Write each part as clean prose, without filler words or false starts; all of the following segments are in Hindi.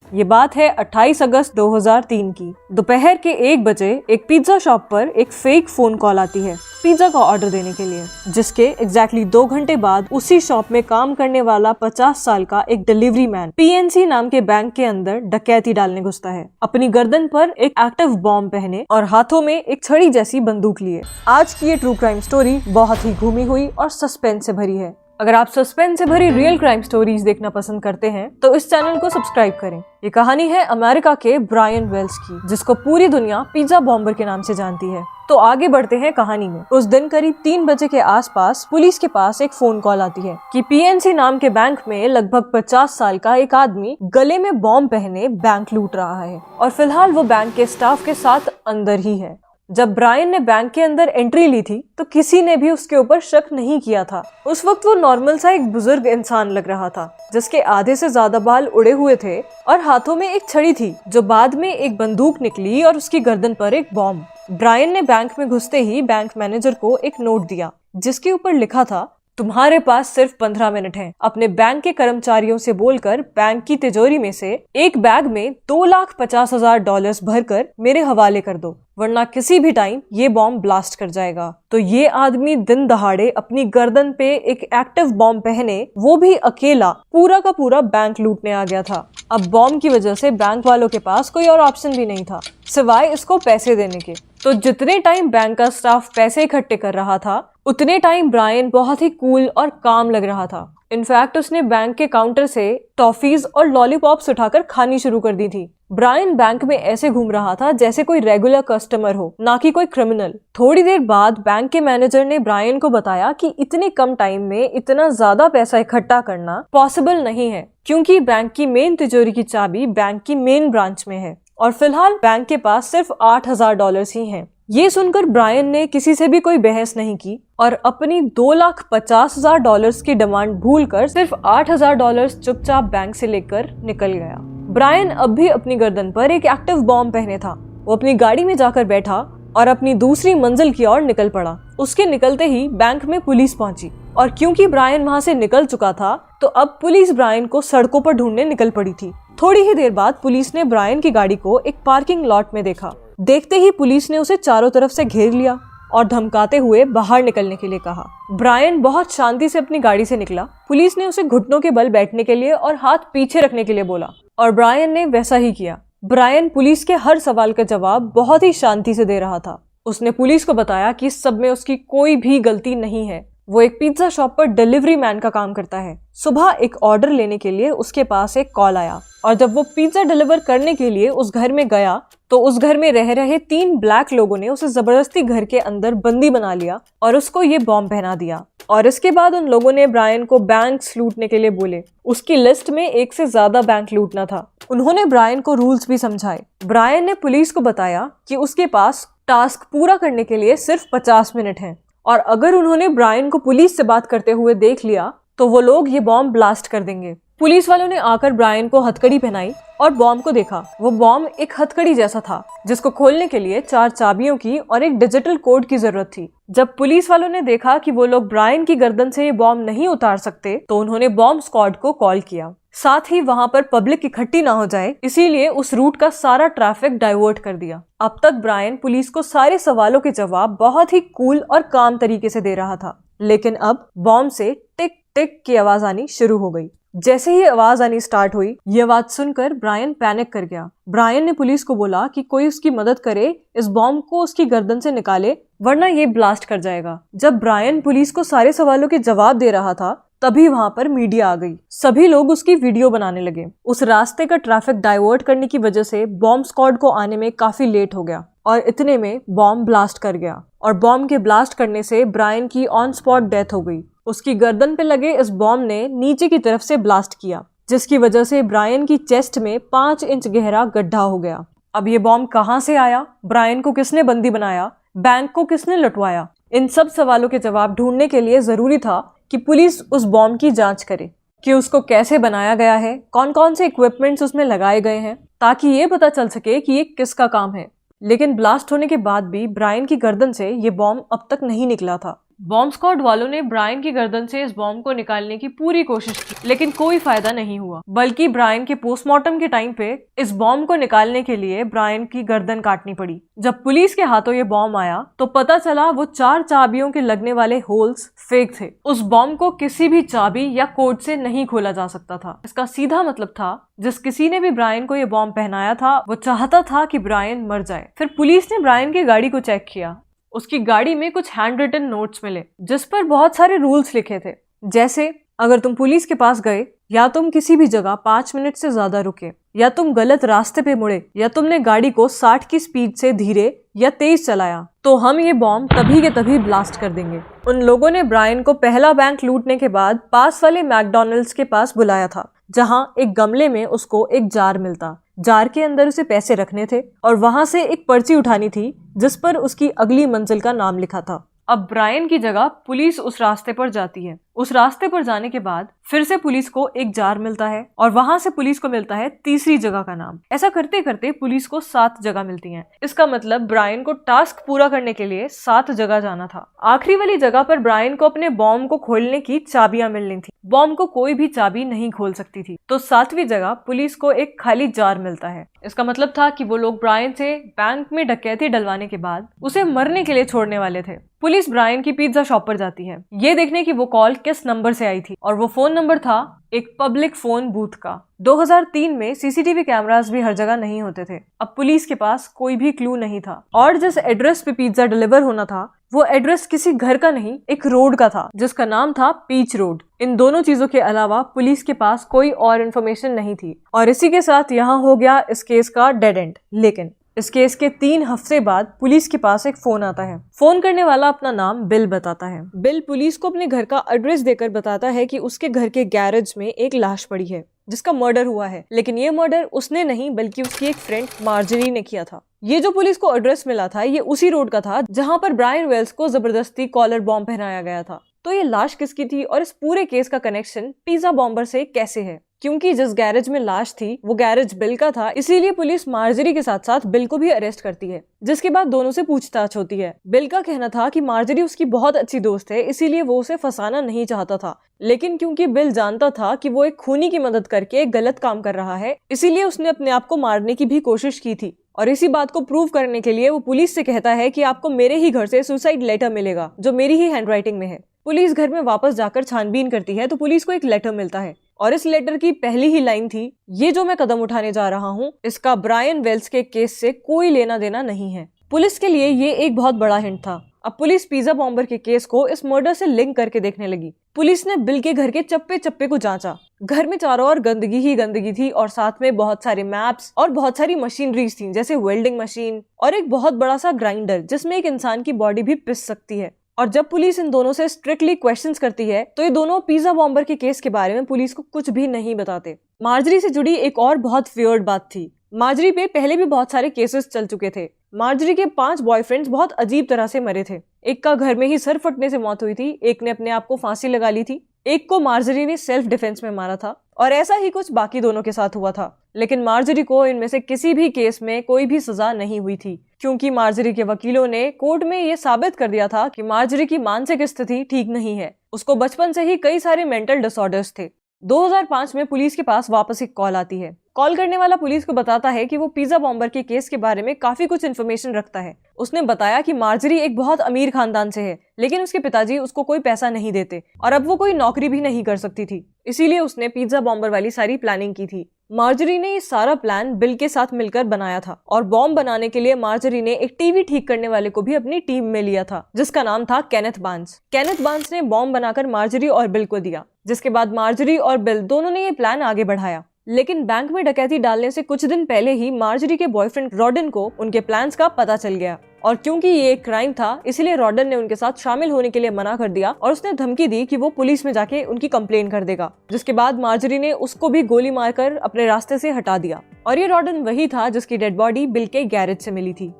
ये बात है 28 अगस्त 2003 की। दोपहर के 1 बजे एक पिज्जा शॉप पर एक फेक फोन कॉल आती है पिज्जा का ऑर्डर देने के लिए, जिसके एग्जैक्टली 2 घंटे बाद उसी शॉप में काम करने वाला 50 साल का एक डिलीवरी मैन पीएनसी नाम के बैंक के अंदर डकैती डालने घुसता है, अपनी गर्दन पर एक एक्टिव बॉम्ब पहने और हाथों में एक छड़ी जैसी बंदूक लिए। आज की ये ट्रू क्राइम स्टोरी बहुत ही घूमी हुई और सस्पेंस से भरी है। अगर आप सस्पेंस से भरी रियल क्राइम स्टोरीज देखना पसंद करते हैं तो इस चैनल को सब्सक्राइब करें। ये कहानी है अमेरिका के ब्रायन वेल्स की, जिसको पूरी दुनिया पिज्जा बॉम्बर के नाम से जानती है। तो आगे बढ़ते हैं कहानी में। उस दिन करीब 3 बजे के आसपास पुलिस के पास एक फोन कॉल आती है कि पीएनसी नाम के बैंक में लगभग 50 साल का एक आदमी गले में बॉम्ब पहने बैंक लूट रहा है और फिलहाल वो बैंक के स्टाफ के साथ अंदर ही है। जब ब्रायन ने बैंक के अंदर एंट्री ली थी तो किसी ने भी उसके ऊपर शक नहीं किया था। उस वक्त वो नॉर्मल सा एक बुजुर्ग इंसान लग रहा था, जिसके आधे से ज्यादा बाल उड़े हुए थे और हाथों में एक छड़ी थी, जो बाद में एक बंदूक निकली और उसकी गर्दन पर एक बॉम्ब। ब्रायन ने बैंक में घुसते ही बैंक मैनेजर को एक नोट दिया, जिसके ऊपर लिखा था, तुम्हारे पास सिर्फ 15 मिनट हैं। अपने बैंक के कर्मचारियों से बोलकर बैंक की तिजोरी में से एक बैग में $2,50,000 भरकर मेरे हवाले कर दो, वरना किसी भी टाइम ये बॉम्ब ब्लास्ट कर जाएगा। तो ये आदमी दिन दहाड़े अपनी गर्दन पे एक एक्टिव बॉम्ब पहने, वो भी अकेला, पूरा का पूरा बैंक लूटने आ गया था। अब बॉम्ब की वजह से बैंक वालों के पास कोई और ऑप्शन भी नहीं था सिवाय इसको पैसे देने के। तो जितने टाइम बैंक का स्टाफ पैसे इकट्ठे कर रहा था, उतने टाइम ब्रायन बहुत ही कूल और काम लग रहा था। इनफैक्ट उसने बैंक के काउंटर से टॉफीज और लॉलीपॉप्स उठाकर खानी शुरू कर दी थी। ब्रायन बैंक में ऐसे घूम रहा था जैसे कोई रेगुलर कस्टमर हो, ना कि कोई क्रिमिनल। थोड़ी देर बाद बैंक के मैनेजर ने ब्रायन को बताया कि इतने कम टाइम में इतना ज्यादा पैसा इकट्ठा करना पॉसिबल नहीं है, क्योंकि बैंक की मेन तिजोरी की चाबी बैंक की मेन ब्रांच में है और फिलहाल बैंक के पास सिर्फ $8,000 ही हैं। ये सुनकर ब्रायन ने किसी से भी कोई बहस नहीं की और अपनी $2,50,000 की डिमांड भूलकर सिर्फ $8,000 चुपचाप बैंक से लेकर निकल गया। ब्रायन अब भी अपनी गर्दन पर एक एक्टिव बॉम्ब पहने था। वो अपनी गाड़ी में जाकर बैठा और अपनी दूसरी मंजिल की ओर निकल पड़ा। उसके निकलते ही बैंक में पुलिस पहुंची और क्योंकि ब्रायन वहां से निकल चुका था तो अब पुलिस ब्रायन को सड़कों पर ढूंढने निकल पड़ी थी। थोड़ी ही देर बाद पुलिस ने ब्रायन की गाड़ी को एक पार्किंग लॉट में देखा। देखते ही पुलिस ने उसे चारों तरफ से घेर लिया और धमकाते हुए बाहर निकलने के लिए कहा। ब्रायन बहुत शांति से अपनी गाड़ी से निकला। पुलिस ने उसे घुटनों के बल बैठने के लिए और हाथ पीछे रखने के लिए बोला और ब्रायन ने वैसा ही किया। ब्रायन पुलिस के हर सवाल का जवाब बहुत ही शांति से दे रहा था। उसने पुलिस को बताया कि इस सब में उसकी कोई भी गलती नहीं है। वो एक पिज्जा शॉप पर डिलीवरी मैन का काम करता है। सुबह एक ऑर्डर लेने के लिए उसके पास एक कॉल आया और जब वो पिज्जा डिलीवर करने के लिए उस घर में गया तो उस घर में रह रहे 3 ब्लैक लोगों ने उसे जबरदस्ती घर के अंदर बंदी बना लिया और उसको ये बॉम्ब पहना दिया। और इसके बाद उन लोगों ने ब्रायन को बैंक्स लूटने के लिए बोले। उसकी लिस्ट में 1 से ज्यादा बैंक लूटना था। उन्होंने ब्रायन को रूल्स भी समझाए। ब्रायन ने पुलिस को बताया कि उसके पास टास्क पूरा करने के लिए सिर्फ 50 मिनट हैं और अगर उन्होंने ब्रायन को पुलिस से बात करते हुए देख लिया तो वो लोग ये बॉम्ब ब्लास्ट कर देंगे। पुलिस वालों ने आकर ब्रायन को हथकड़ी पहनाई और बॉम्ब को देखा। वो बॉम्ब एक हथकड़ी जैसा था, जिसको खोलने के लिए 4 चाबियों की और एक डिजिटल कोड की जरूरत थी। जब पुलिस वालों ने देखा कि वो लोग ब्रायन की गर्दन से ये बॉम्ब नहीं उतार सकते तो उन्होंने बॉम्ब स्क्वाड को कॉल किया। साथ ही वहां पर पब्लिक इकट्ठी ना हो जाए, इसीलिए उस रूट का सारा ट्रैफिक डाइवर्ट कर दिया। अब तक ब्रायन पुलिस को सारे सवालों के जवाब बहुत ही कूल और काम तरीके से दे रहा था, लेकिन अब बॉम्ब से टिक टिक की आवाज आनी शुरू हो गई। जैसे ही आवाज आनी स्टार्ट हुई, ये आवाज सुनकर ब्रायन पैनिक कर गया। ब्रायन ने पुलिस को बोला कि कोई उसकी मदद करे, इस बॉम्ब को उसकी गर्दन से निकाले, वरना ये ब्लास्ट कर जाएगा। जब ब्रायन पुलिस को सारे सवालों के जवाब दे रहा था तभी वहां पर मीडिया आ गई। सभी लोग उसकी वीडियो बनाने लगे। उस रास्ते का ट्रैफिक डाइवर्ट करने की वजह से बॉम्ब स्क्वाड को आने में काफी लेट हो गया और इतने में बॉम्ब ब्लास्ट कर गया और बॉम्ब के ब्लास्ट करने से ब्रायन की ऑन स्पॉट डेथ हो गई। उसकी गर्दन पे लगे इस बॉम्ब ने नीचे की तरफ से ब्लास्ट किया, जिसकी वजह से ब्रायन की चेस्ट में 5 इंच गहरा गड्ढा हो गया। अब ये बॉम्ब कहाँ से आया, ब्रायन को किसने बंदी बनाया, बैंक को किसने लुटवाया, इन सब सवालों के जवाब ढूंढने के लिए जरूरी था कि पुलिस उस बॉम्ब की जांच करे कि उसको कैसे बनाया गया है, कौन कौन से इक्विपमेंट्स उसमें लगाए गए हैं, ताकि ये पता चल सके कि ये किसका काम है। लेकिन ब्लास्ट होने के बाद भी ब्रायन की गर्दन से ये बॉम्ब अब तक नहीं निकला था। बॉम्ब स्क्वाड वालों ने ब्रायन की गर्दन से इस बॉम्ब को निकालने की पूरी कोशिश की, लेकिन कोई फायदा नहीं हुआ, बल्कि ब्रायन के पोस्टमार्टम के टाइम पे इस बॉम्ब को निकालने के लिए ब्रायन की गर्दन काटनी पड़ी। जब पुलिस के हाथों ये बॉम्ब आया तो पता चला वो 4 चाबियों के लगने वाले होल्स फेक थे। उस बॉम्ब को किसी भी चाबी या कोड से नहीं खोला जा सकता था। इसका सीधा मतलब था जिस किसी ने भी ब्रायन को ये बॉम्ब पहनाया था वो चाहता था कि ब्रायन मर जाए। फिर पुलिस ने ब्रायन की गाड़ी को चेक किया। उसकी गाड़ी में कुछ हैंड रिटन नोट्स मिले जिस पर बहुत सारे रूल्स लिखे थे, जैसे अगर तुम पुलिस के पास गए, या तुम किसी भी जगह 5 मिनट से ज्यादा रुके, या तुम गलत रास्ते पे मुड़े, या तुमने गाड़ी को 60 की स्पीड से धीरे या तेज चलाया, तो हम ये बॉम्ब तभी के तभी ब्लास्ट कर देंगे। उन लोगों ने ब्रायन को पहला बैंक लूटने के बाद पास वाले मैकडॉनल्ड्स के पास बुलाया था, जहां एक गमले में उसको एक जार मिलता। जार के अंदर उसे पैसे रखने थे और वहां से एक पर्ची उठानी थी जिस पर उसकी अगली मंजिल का नाम लिखा था। अब ब्रायन की जगह पुलिस उस रास्ते पर जाती है। उस रास्ते पर जाने के बाद फिर से पुलिस को एक जार मिलता है और वहां से पुलिस को मिलता है तीसरी जगह का नाम। ऐसा करते करते पुलिस को 7 जगह मिलती हैं। इसका मतलब ब्रायन को टास्क पूरा करने के लिए 7 जगह जाना था। आखिरी वाली जगह पर ब्रायन को अपने बॉम्ब को खोलने की चाबियां मिलनी थी। बॉम्ब को कोई भी चाबी नहीं खोल सकती थी, तो 7वीं जगह पुलिस को एक खाली जार मिलता है। इसका मतलब था कि वो लोग ब्रायन से बैंक में डकैती डलवाने के बाद उसे मरने के लिए छोड़ने वाले थे। पुलिस ब्रायन की पिज्जा शॉप पर जाती है, ये देखने की वो कॉल किस नंबर से आई थी, और वो फोन नंबर था एक पब्लिक फोन बूथ का। 2003 में सीसीटीवी कैमरास भी हर जगह नहीं होते थे। अब पुलिस के पास कोई भी क्लू नहीं था, और जिस एड्रेस पे पिज्जा डिलीवर होना था वो एड्रेस किसी घर का नहीं, एक रोड का था जिसका नाम था पीच रोड। इन दोनों चीजों के अलावा पुलिस के पास कोई और इन्फॉर्मेशन नहीं थी, और इसी के साथ यहाँ हो गया इस केस का डेड एंड। लेकिन इस केस के 3 हफ्ते बाद पुलिस के पास एक फोन आता है। फोन करने वाला अपना नाम बिल बताता है। बिल पुलिस को अपने घर का एड्रेस देकर बताता है कि उसके घर के गैरेज में एक लाश पड़ी है जिसका मर्डर हुआ है, लेकिन ये मर्डर उसने नहीं बल्कि उसकी एक फ्रेंड मार्जरी ने किया था। ये जो पुलिस को एड्रेस मिला था ये उसी रोड का था जहां पर ब्रायन वेल्स को जबरदस्ती कॉलर बॉम्ब पहनाया गया था। तो ये लाश किसकी थी और इस पूरे केस का कनेक्शन पिज्जा बॉम्बर से कैसे है? क्योंकि जिस गैरेज में लाश थी वो गैरेज बिल का था, इसीलिए पुलिस मार्जरी के साथ साथ बिल को भी अरेस्ट करती है, जिसके बाद दोनों से पूछताछ होती है। बिल का कहना था कि मार्जरी उसकी बहुत अच्छी दोस्त है, इसीलिए वो उसे फंसाना नहीं चाहता था, लेकिन क्योंकि बिल जानता था कि वो एक खूनी की मदद करके एक गलत काम कर रहा है, इसीलिए उसने अपने आप को मारने की भी कोशिश की थी। और इसी बात को प्रूव करने के लिए वो पुलिस से कहता है कि आपको मेरे ही घर से सुसाइड लेटर मिलेगा जो मेरी ही हैंडराइटिंग में है। पुलिस घर में वापस जाकर छानबीन करती है तो पुलिस को एक लेटर मिलता है, और इस लेटर की पहली ही लाइन थी, ये जो मैं कदम उठाने जा रहा हूँ इसका ब्रायन वेल्स के केस से कोई लेना देना नहीं है। पुलिस के लिए ये एक बहुत बड़ा हिंट था। अब पुलिस पिज्जा बॉम्बर के केस को इस मर्डर से लिंक करके देखने लगी। पुलिस ने बिल के घर के चप्पे चप्पे को जांचा। घर में चारों ओर गंदगी ही गंदगी थी, और साथ में बहुत सारे मैप्स और बहुत सारी मशीनरीज थी, जैसे वेल्डिंग मशीन और एक बहुत बड़ा सा ग्राइंडर जिसमें एक इंसान की बॉडी भी पिस सकती है। और जब पुलिस इन दोनों से स्ट्रिक्टली क्वेश्चंस करती है तो ये दोनों पिज्जा बॉम्बर के केस के बारे में पुलिस को कुछ भी नहीं बताते। मार्जरी से जुड़ी एक और बहुत वियर्ड बात थी। मार्जरी पे पहले भी बहुत सारे केसेस चल चुके थे। मार्जरी के 5 बॉयफ्रेंड्स बहुत अजीब तरह से मरे थे। एक का घर में ही सर फटने से मौत हुई थी, एक ने अपने आप को फांसी लगा ली थी, एक को मार्जरी ने सेल्फ डिफेंस में मारा था, और ऐसा ही कुछ बाकी दोनों के साथ हुआ था। लेकिन मार्जरी को इनमें से किसी भी केस में कोई भी सजा नहीं हुई थी, क्योंकि मार्जरी के वकीलों ने कोर्ट में ये साबित कर दिया था कि मार्जरी की मानसिक स्थिति ठीक नहीं है। उसको बचपन से ही कई सारे मेंटल डिसऑर्डर्स थे। 2005 में पुलिस के पास वापस एक कॉल आती है। कॉल करने वाला पुलिस को बताता है कि वो पिज्जा बॉम्बर के केस के बारे में काफी कुछ इन्फॉर्मेशन रखता है। उसने बताया कि मार्जरी एक बहुत अमीर खानदान से है, लेकिन उसके पिताजी उसको कोई पैसा नहीं देते और अब वो कोई नौकरी भी नहीं कर सकती थी, इसीलिए उसने पिज्जा बॉम्बर वाली सारी प्लानिंग की थी। मार्जरी ने ये सारा प्लान बिल के साथ मिलकर बनाया था, और बॉम्ब बनाने के लिए मार्जरी ने एक टीवी ठीक करने वाले को भी अपनी टीम में लिया था, जिसका नाम था केनेथ बार्न्स। केनेथ बार्न्स ने बॉम्ब बनाकर मार्जरी और बिल को दिया, जिसके बाद मार्जरी और बिल दोनों ने ये प्लान आगे बढ़ाया। लेकिन बैंक में डकैती डालने से कुछ दिन पहले ही मार्जरी के बॉयफ्रेंड रॉडन को उनके प्लान्स का पता चल गया, और क्योंकि ये एक क्राइम था इसलिए रॉडन ने उनके साथ शामिल होने के लिए मना कर दिया, और उसने धमकी दी कि वो पुलिस में जाके उनकी कंप्लेन कर देगा, जिसके बाद मार्जरी ने उसको भी गोली मारकर अपने रास्ते से हटा दिया। और ये रॉडन वही था जिसकी डेड बॉडी बिल के गैरेज से मिली थी।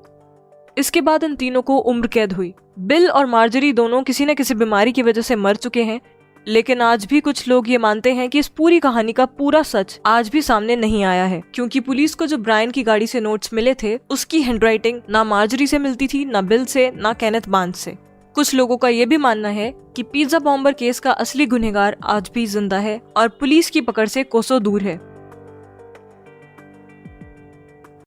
इसके बाद इन तीनों को उम्र कैद हुई। बिल और मार्जरी दोनों किसी न किसी बीमारी की वजह से मर चुके हैं, लेकिन आज भी कुछ लोग ये मानते हैं कि इस पूरी कहानी का पूरा सच आज भी सामने नहीं आया है, क्योंकि पुलिस को जो ब्रायन की गाड़ी से नोट्स मिले थे उसकी हैंडराइटिंग ना मार्जरी से मिलती थी, ना बिल से, ना केनेथ बार्न्स से। कुछ लोगों का ये भी मानना है कि पिज्जा बॉम्बर केस का असली गुनहगार आज भी जिंदा है और पुलिस की पकड़ से कोसों दूर है।